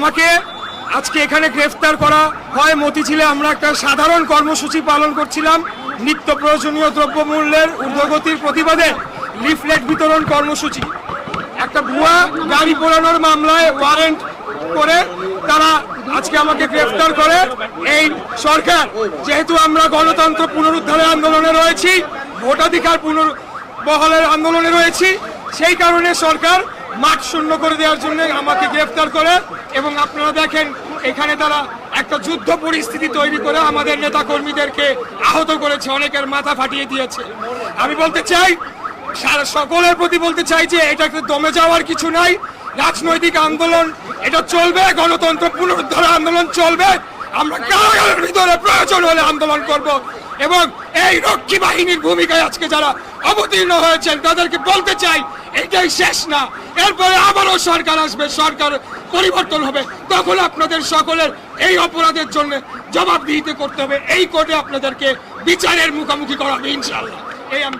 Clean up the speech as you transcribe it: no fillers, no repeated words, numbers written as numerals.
আমাকে আজকে এখানে গ্রেফতার করা হয় মতিঝিলে। আমরা একটা সাধারণ কর্মসূচি পালন করছিলাম, নিত্য প্রয়োজনীয় দ্রব্যমূল্যের ঊর্ধ্বগতির প্রতিবাদে লিফলেট বিতরণ কর্মসূচি। একটা ভুয়া গাড়ি পোড়ানোর মামলায় ওয়ারেন্ট করে তারা আজকে আমাকে গ্রেফতার করে। এই সরকার, যেহেতু আমরা গণতন্ত্র পুনরুদ্ধারের আন্দোলনে রয়েছি, ভোটাধিকার পুনর্বহালের আন্দোলনে রয়েছি, সেই কারণে সরকার মাঠ শূন্য করে দেওয়ার জন্য আমাকে গ্রেফতার করে। এবং আপনারা দেখেন এখানে তারা একটা যুদ্ধ পরিস্থিতি তৈরি করে আমাদের নেতা কর্মীদেরকে আহত করেছে, অনেকের মাথা ফাটিয়ে দিয়েছে। আমি বলতে চাই, সকলের প্রতি বলতে চাই যে এটা দমে যাওয়ার কিছু নাই। রাজনৈতিক আন্দোলন এটা চলবে, গণতন্ত্র পুনরুদ্ধার আন্দোলন চলবে। আমরা কারাগারের ভিতরে প্রয়োজন হলে আন্দোলন করব। এবং এই রক্ষী বাহিনীর ভূমিকায় আজকে যারা অবতীর্ণ হয়েছেন তাদেরকে বলতে চাই, এটাই শেষ না। এরপরে আবারও সরকার আসবে, সরকার পরিবর্তন হবে, তখন আপনাদের সকলের এই অপরাধের জন্য জবাবদিহিতে করতে হবে। এই কোর্টে আপনাদেরকে বিচারের মুখোমুখি করা হবে ইনশাআল্লাহ। এই আমি